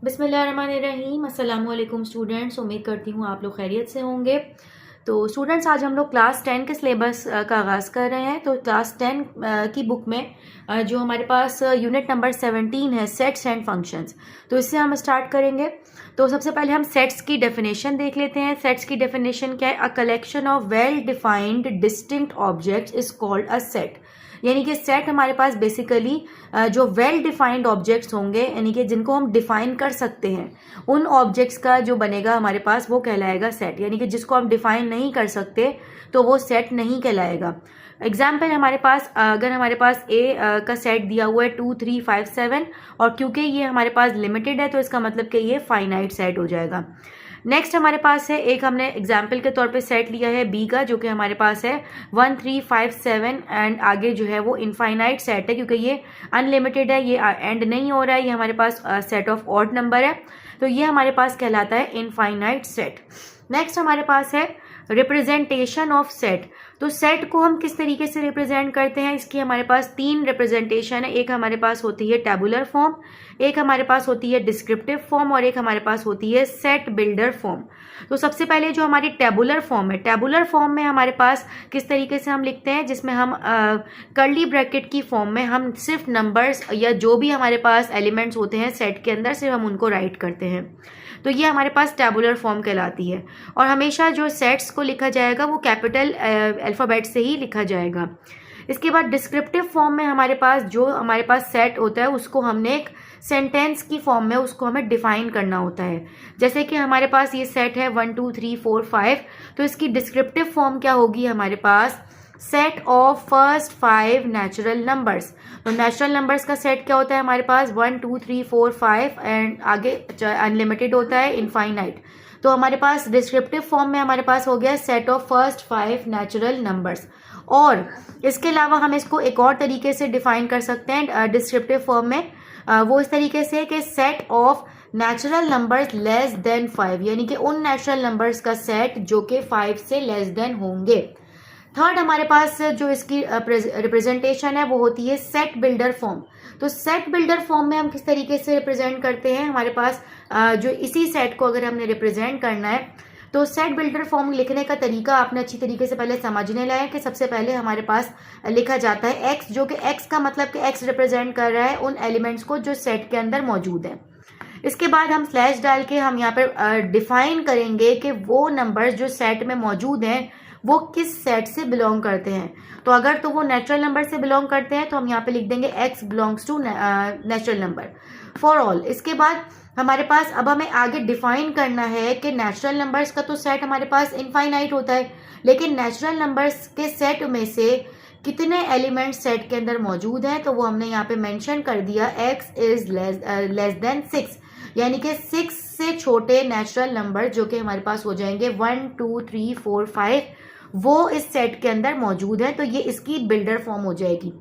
बिस्मिल्लाहिर्रहमानिर्रहीम। अस्सलाम वालेकुम स्टूडेंट्स, उम्मीद करती हूँ आप लोग खैरियत से होंगे। तो स्टूडेंट्स, आज हम लोग क्लास 10 के सिलेबस का आगाज़ कर रहे हैं। तो क्लास 10 की बुक में जो हमारे पास यूनिट नंबर 17 है, सेट्स एंड फंक्शंस, तो इससे हम स्टार्ट करेंगे। तो सबसे पहले हम सेट्स की डेफिनेशन देख लेते हैं। सेट्स की डेफिनेशन क्या है? A collection of well defined distinct objects is called a set. यानी कि सेट हमारे पास बेसिकली जो वेल डिफाइंड ऑब्जेक्ट्स होंगे, यानी कि जिनको हम डिफाइन कर सकते हैं, उन ऑब्जेक्ट्स का जो बनेगा हमारे पास वो कहलाएगा सेट। यानी कि जिसको हम डिफाइन नहीं कर सकते तो वो सेट नहीं कहलाएगा। एग्जाम्पल हमारे पास, अगर हमारे पास ए का सेट दिया हुआ है 2 3 5 7, और क्योंकि ये हमारे पास लिमिटेड है तो इसका मतलब कि ये फाइनाइट सेट हो जाएगा। नेक्स्ट हमारे पास है, एक हमने एग्जाम्पल के तौर पे सेट लिया है बी का, जो कि हमारे पास है 1 3 5 7, एंड आगे जो है वो इनफाइनाइट सेट है क्योंकि ये अनलिमिटेड है, ये एंड नहीं हो रहा है, ये हमारे पास सेट ऑफ ऑड नंबर है, तो ये हमारे पास कहलाता है इनफाइनाइट सेट। नेक्स्ट हमारे पास है रिप्रेजेंटेशन ऑफ सेट। तो सेट को हम किस तरीके से रिप्रेजेंट करते हैं, इसकी हमारे पास 3 रिप्रेजेंटेशन है। एक हमारे पास होती है टेबुलर फॉर्म, एक हमारे पास होती है डिस्क्रिप्टिव फॉर्म, और एक हमारे पास होती है सेट बिल्डर फॉर्म। तो सबसे पहले जो हमारी टेबुलर फॉर्म है, टेबुलर फॉर्म में हमारे पास किस तरीके से हम लिखते हैं, जिसमें हम कर्ली ब्रैकेट की फॉर्म में हम सिर्फ नंबर्स या जो भी हमारे पास एलिमेंट्स होते हैं सेट के अंदर, सिर्फ हम उनको राइट करते हैं। तो ये हमारे पास टेबुलर फॉर्म कहलाती है। और हमेशा जो सेट्स को लिखा जाएगा वो कैपिटल अल्फ़ाबेट से ही लिखा जाएगा। इसके बाद डिस्क्रिप्टिव फॉर्म में हमारे पास जो हमारे पास सेट होता है उसको हमने एक सेंटेंस की फॉर्म में उसको हमें डिफाइन करना होता है। जैसे कि हमारे पास ये सेट है 1 2 3 4 5, तो इसकी डिस्क्रिप्टिव फॉर्म क्या होगी हमारे पास? Set of first 5 natural numbers. तो नेचुरल नंबर्स का सेट क्या होता है हमारे पास? 1 2 3 4 5, एंड आगे अनलिमिटेड होता है, इनफाइनाइट। तो हमारे पास डिस्क्रिप्टिव फॉर्म में हमारे पास हो गया set of first 5 natural numbers. और इसके अलावा हम इसको एक और तरीके से डिफाइन कर सकते हैं डिस्क्रिप्टिव फॉर्म में, वो इस तरीके से कि set of natural numbers less than 5, यानी कि उन नेचुरल नंबर्स का सेट जो कि 5 से लेस देन होंगे। थर्ड हमारे पास जो इसकी रिप्रेजेंटेशन है वो होती है सेट बिल्डर फॉर्म। तो सेट बिल्डर फॉर्म में हम किस तरीके से रिप्रेजेंट करते हैं? हमारे पास जो इसी सेट को अगर हमने रिप्रेजेंट करना है तो सेट बिल्डर फॉर्म लिखने का तरीका आपने अच्छी तरीके से पहले समझने लाया कि सबसे पहले हमारे पास लिखा जाता है एक्स, जो कि एक्स का मतलब कि एक्स रिप्रेजेंट कर रहा है उन एलिमेंट्स को जो सेट के अंदर मौजूद है। इसके बाद हम स्लैश डाल के हम यहाँ पर डिफाइन करेंगे कि वो नंबर्स जो सेट में मौजूद हैं वो किस सेट से बिलोंग करते हैं। तो अगर तो वो नेचुरल नंबर से बिलोंग करते हैं तो हम यहाँ पे लिख देंगे x belongs to natural number for all. इसके बाद हमारे पास अब हमें आगे डिफाइन करना है कि नेचुरल नंबर्स का तो सेट हमारे पास इनफाइनाइट होता है, लेकिन नेचुरल नंबर्स के सेट में से कितने एलिमेंट सेट के अंदर मौजूद हैं, तो वो हमने यहाँ पे मेंशन कर दिया x इज लेस देन 6, यानी कि 6 से छोटे नेचुरल नंबर जो कि हमारे पास हो जाएंगे 1 2 3 4 5, वो इस सेट के अंदर मौजूद है। तो ये इसकी बिल्डर फॉर्म हो जाएगी।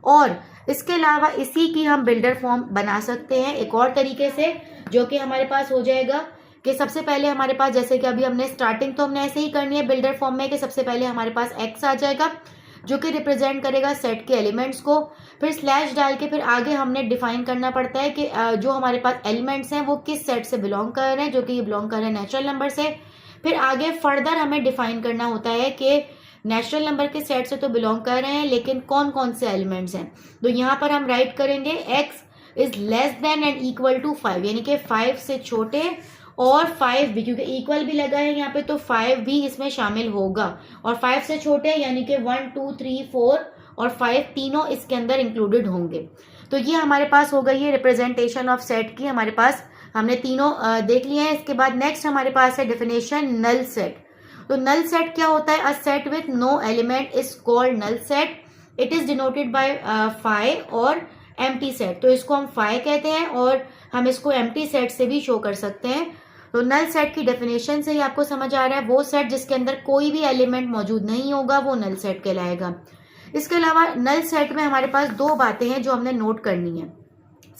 और इसके अलावा इसी की हम बिल्डर फॉर्म बना सकते हैं एक और तरीके से, जो कि हमारे पास हो जाएगा कि सबसे पहले हमारे पास, जैसे कि अभी हमने स्टार्टिंग तो हमने ऐसे ही करनी है बिल्डर फॉर्म में कि सबसे पहले हमारे पास एक्स आ जाएगा जो कि रिप्रेजेंट करेगा सेट के एलिमेंट्स को, फिर स्लैश डाल के फिर आगे हमने डिफाइन करना पड़ता है कि जो हमारे पास एलिमेंट्स हैं वो किस सेट से बिलोंग कर रहे हैं, जो कि ये बिलोंग कर रहे हैं नेचुरल नंबर से। फिर आगे फर्दर हमें डिफाइन करना होता है कि नेचुरल नंबर के सेट से तो बिलोंग कर रहे हैं, लेकिन कौन कौन से एलिमेंट्स हैं। तो यहाँ पर हम राइट करेंगे x is less than and equal to 5, यानी कि 5 से छोटे और 5 भी, क्योंकि इक्वल भी लगा है यहाँ पे तो 5 भी इसमें शामिल होगा, और 5 से छोटे यानी कि 1 2 3 4 और 5 तीनों इसके अंदर इंक्लूडेड होंगे। तो ये हमारे पास हो गई है रिप्रेजेंटेशन ऑफ सेट की, हमारे पास हमने तीनों देख लिए हैं। इसके बाद नेक्स्ट हमारे पास है डेफिनेशन नल सेट। तो नल सेट क्या होता है? A set with no element is called null set. It is denoted by phi और एम्प्टी सेट। तो इसको हम फाई कहते हैं और हम इसको एम्प्टी सेट से भी शो कर सकते हैं। तो नल सेट की डेफिनेशन से ही आपको समझ आ रहा है, वो सेट जिसके अंदर कोई भी एलिमेंट मौजूद नहीं होगा वो नल सेट कहलाएगा। इसके अलावा नल सेट में हमारे पास 2 बातें हैं जो हमने नोट करनी है।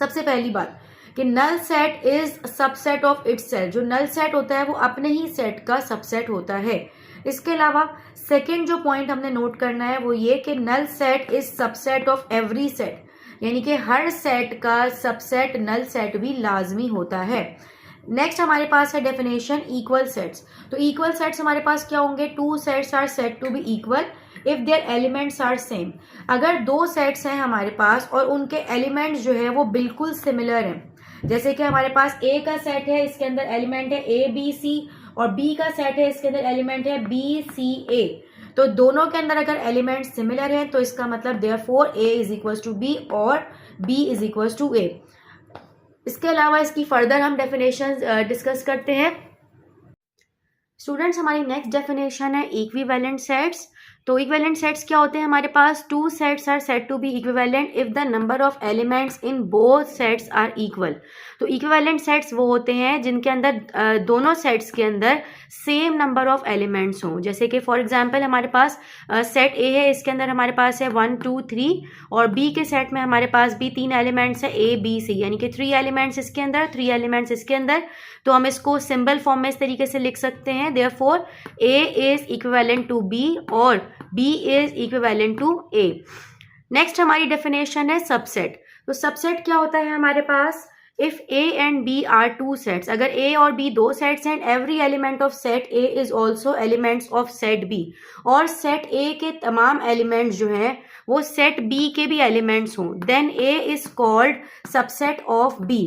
सबसे पहली बात कि null set is subset of its set. जो नल सेट होता है वो अपने ही सेट का सबसेट होता है। इसके अलावा सेकंड जो पॉइंट हमने नोट करना है वो ये कि null set is subset of every set. यानी कि हर सेट का सबसेट नल सेट भी लाजमी होता है। नेक्स्ट हमारे पास है डेफिनेशन इक्वल सेट्स। तो इक्वल सेट्स हमारे पास क्या होंगे? Two sets are said to be equal if their elements are same. अगर दो सेट्स हैं हमारे पास और उनके एलिमेंट्स जो है वो बिल्कुल सिमिलर हैं, जैसे कि हमारे पास ए का सेट है, इसके अंदर एलिमेंट है ए बी सी, और बी का सेट है, इसके अंदर एलिमेंट है बी सी ए, तो दोनों के अंदर अगर एलिमेंट सिमिलर है तो इसका मतलब therefore A is equal to B और B is equal to a. इसके अलावा इसकी फर्दर हम डेफिनेशन डिस्कस करते हैं। स्टूडेंट्स, हमारी नेक्स्ट डेफिनेशन है इक्विवेलेंट सेट्स। तो इक्विवेलेंट सेट्स क्या होते हैं? हमारे पास two sets are said to be equivalent if the number of elements in both sets are equal. तो इक्विवेलेंट सेट्स वो होते हैं जिनके अंदर दोनों सेट्स के अंदर सेम नंबर ऑफ एलिमेंट्स हों। जैसे कि फॉर एग्जांपल हमारे पास सेट ए है, इसके अंदर हमारे पास है 1 2 3, और बी के सेट में हमारे पास भी 3 एलिमेंट्स है ए बी सी, यानी कि 3 एलिमेंट्स इसके अंदर, 3 एलिमेंट्स इसके अंदर। तो हम इसको सिंबल फॉर्म में इस तरीके से लिख सकते हैं, therefore A is equivalent to B और B is equivalent to A. Next हमारी डेफिनेशन है सबसेट। तो सबसेट क्या होता है हमारे पास? If A and B are two sets, अगर ए और बी दो सेट्स हैं, every element of set A is also elements of set B, और सेट ए के तमाम एलिमेंट्स जो हैं वो सेट बी के भी एलिमेंट्स हों, then a is called subset of b.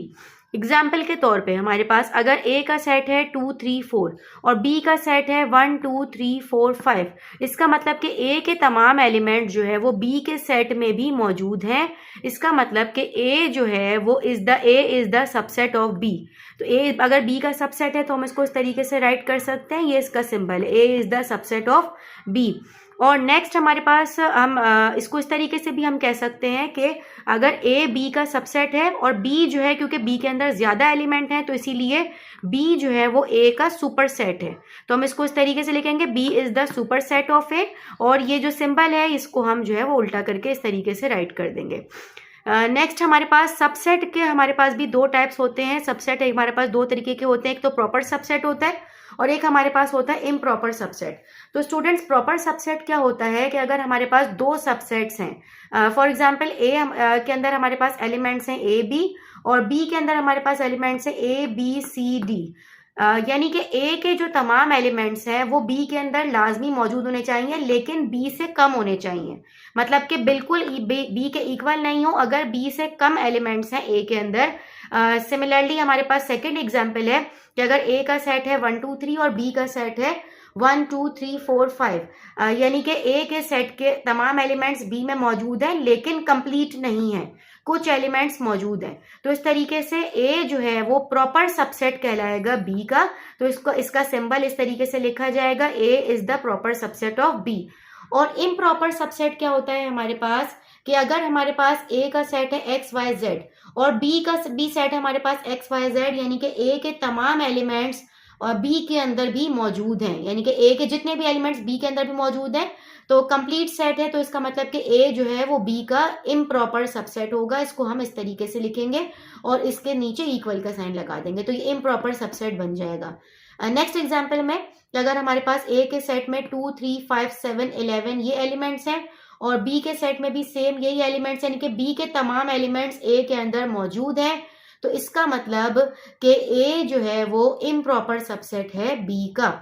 Example के तौर पे हमारे पास अगर ए का सेट है 2 3 4 और बी का सेट है 1 2 3 4 5, इसका मतलब कि ए के तमाम एलिमेंट जो है वो बी के सेट में भी मौजूद हैं। इसका मतलब कि ए जो है वो A is the subset of B. तो ए अगर बी का सबसेट है तो हम इसको इस तरीके से राइट कर सकते हैं, ये इसका सिंबल है, A is the subset of B. और नेक्स्ट हमारे पास हम इसको इस तरीके से भी हम कह सकते हैं कि अगर ए बी का सबसेट है और बी जो है, क्योंकि बी के अंदर ज़्यादा एलिमेंट हैं तो इसीलिए बी जो है वो ए का सुपर सेट है, तो हम इसको इस तरीके से लिखेंगे B is the super set of A, और ये जो सिंबल है इसको हम जो है वो उल्टा करके इस तरीके से राइट कर देंगे। नेक्स्ट हमारे पास सबसेट के हमारे पास भी दो टाइप्स होते हैं। सबसेट हमारे पास दो तरीके के होते हैं, एक तो प्रॉपर सबसेट होता है और एक हमारे पास होता है इम्प्रॉपर सबसेट। तो स्टूडेंट्स, प्रॉपर सबसेट क्या होता है कि अगर हमारे पास दो सबसेट्स हैं, फॉर एग्जांपल ए के अंदर हमारे पास एलिमेंट्स हैं ए बी, और बी के अंदर हमारे पास एलिमेंट्स हैं ए बी सी डी, यानी कि ए के जो तमाम एलिमेंट्स हैं वो बी के अंदर लाजमी मौजूद होने चाहिए, लेकिन बी से कम होने चाहिए, मतलब कि बिल्कुल बी के इक्वल नहीं हो अगर बी से कम एलिमेंट्स हैं ए के अंदर। सिमिलरली हमारे पास सेकेंड एग्जाम्पल है कि अगर ए का सेट है 1 2 3 और बी का सेट है 1 2 3 4 5, यानी कि ए के सेट के तमाम एलिमेंट्स बी में मौजूद हैं लेकिन कंप्लीट नहीं है, कुछ एलिमेंट्स मौजूद हैं। तो इस तरीके से ए जो है वो प्रॉपर सबसेट कहलाएगा बी का, तो इसका सिंबल इस तरीके से लिखा जाएगा, A is the proper subset of B. और इम्प्रॉपर सबसेट क्या होता है हमारे पास कि अगर हमारे पास ए का सेट है एक्स वाई जेड और बी सेट हमारे पास एक्स वाई जेड, यानी कि ए के तमाम एलिमेंट्स और बी के अंदर भी मौजूद हैं, यानी कि ए के जितने भी एलिमेंट्स बी के अंदर भी मौजूद हैं, तो कंप्लीट सेट है, तो इसका मतलब कि ए जो है वो बी का इम्प्रॉपर सबसेट होगा। इसको हम इस तरीके से लिखेंगे और इसके नीचे इक्वल का साइन लगा देंगे, तो ये इम्प्रॉपर सबसेट बन जाएगा। नेक्स्ट एग्जाम्पल में अगर हमारे पास ए के सेट में 2 3 5 7 11 ये एलिमेंट्स हैं और बी के सेट में भी सेम यही एलिमेंट्स, यानी कि बी के तमाम एलिमेंट्स ए के अंदर मौजूद हैं, तो इसका मतलब कि ए जो है वो इम्प्रॉपर सबसेट है बी का।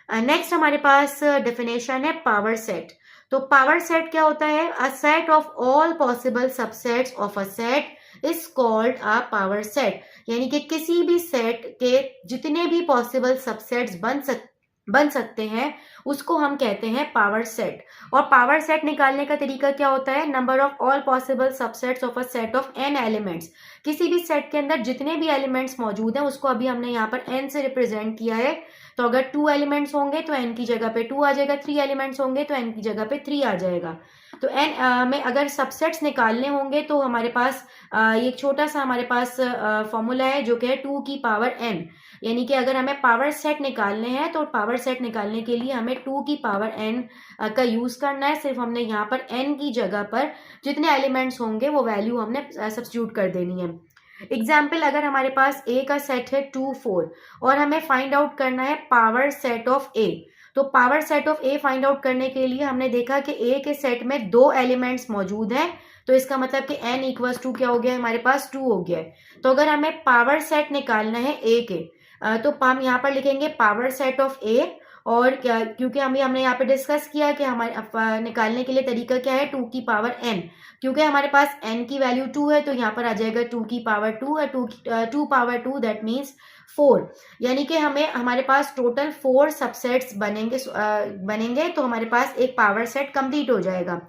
नेक्स्ट हमारे पास डेफिनेशन है पावर सेट। तो पावर सेट क्या होता है? A set of all possible subsets of a set is called a power set, यानी कि किसी भी सेट के जितने भी पॉसिबल सबसेट्स बन सकते हैं उसको हम कहते हैं पावर सेट। और पावर सेट निकालने का तरीका क्या होता है? Number of all possible subsets of a set of n elements, किसी भी सेट के अंदर जितने भी एलिमेंट्स मौजूद हैं उसको अभी हमने यहाँ पर n से रिप्रेजेंट किया है, तो अगर 2 एलिमेंट्स होंगे तो n की जगह पे 2 आ जाएगा, 3 एलिमेंट्स होंगे तो n की जगह पे 3 आ जाएगा। तो n में अगर सबसेट्स निकालने होंगे तो हमारे पास एक छोटा सा हमारे पास फॉर्मूला है जो कि है 2 की पावर n, यानी कि अगर हमें पावर सेट निकालने हैं तो पावर सेट निकालने के लिए हमें 2 की पावर n का यूज करना है। सिर्फ हमने यहाँ पर n की जगह पर जितने एलिमेंट्स होंगे वो वैल्यू हमने सब्स्टिट्यूट कर देनी है। एग्जाम्पल, अगर हमारे पास a का सेट है 2 4 और हमें फाइंड आउट करना है पावर सेट ऑफ a, तो power set of A find out करने के लिए हमने देखा कि ए के सेट में 2 एलिमेंट्स मौजूद हैं, तो इसका मतलब कि n इक्वल्स टू क्या हो गया, हमारे पास 2 हो गया है। तो अगर हमें पावर सेट निकालना है ए के, तो हम यहाँ पर लिखेंगे पावर सेट ऑफ ए, और क्या, क्योंकि हमने यहाँ पे डिस्कस किया कि हमारे निकालने के लिए तरीका क्या है, 2 की पावर n, क्योंकि हमारे पास n की वैल्यू 2 है तो यहाँ पर आ जाएगा 2 की पावर 2 है, 2 पावर 2 दैट मीन्स 4, यानी कि हमारे पास टोटल 4 सबसेट्स बनेंगे तो हमारे पास एक पावर सेट कंप्लीट हो जाएगा।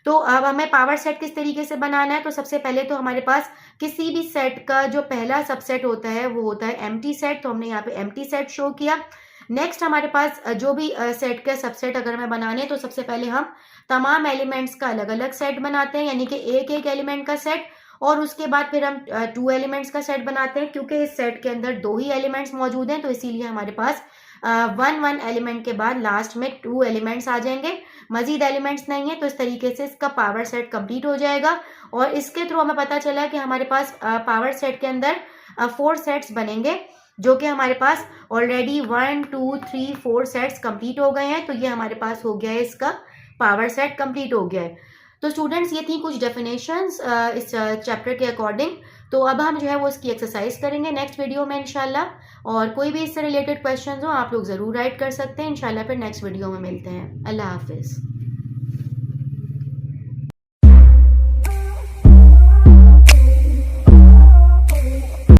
तो अब हमें पावर सेट किस तरीके से बनाना है, तो सबसे पहले तो हमारे पास किसी भी सेट का जो पहला सबसेट होता है वो होता है एम्प्टी सेट, तो हमने यहाँ पे एम्प्टी सेट शो किया। नेक्स्ट हमारे पास जो भी सेट का सबसेट अगर हमें बनाने, तो सबसे पहले हम तमाम एलिमेंट्स का अलग अलग सेट बनाते हैं, यानी कि एक एक एलिमेंट का सेट, और उसके बाद फिर हम 2 एलिमेंट्स का सेट बनाते हैं। क्योंकि इस सेट के अंदर 2 ही एलिमेंट्स मौजूद हैं तो इसीलिए हमारे पास 1 एलिमेंट के बाद लास्ट में 2 एलिमेंट्स आ जाएंगे, मजीद एलिमेंट्स नहीं है। तो इस तरीके से इसका पावर सेट कंप्लीट हो जाएगा, और इसके थ्रू हमें पता चला कि हमारे पास पावर सेट के अंदर 4 सेट्स बनेंगे, जो कि हमारे पास ऑलरेडी 1 2 3 4 सेट्स कंप्लीट हो गए हैं। तो ये हमारे पास हो गया है, इसका पावर सेट कंप्लीट हो गया है। तो स्टूडेंट्स ये थी कुछ डेफिनेशंस इस चैप्टर के अकॉर्डिंग। तो अब हम जो है वो इसकी एक्सरसाइज करेंगे नेक्स्ट वीडियो में इंशाल्लाह, और कोई भी इससे रिलेटेड क्वेश्चन हो आप लोग ज़रूर राइट कर सकते हैं। इंशाल्लाह फिर नेक्स्ट वीडियो में मिलते हैं। अल्लाह हाफिज़।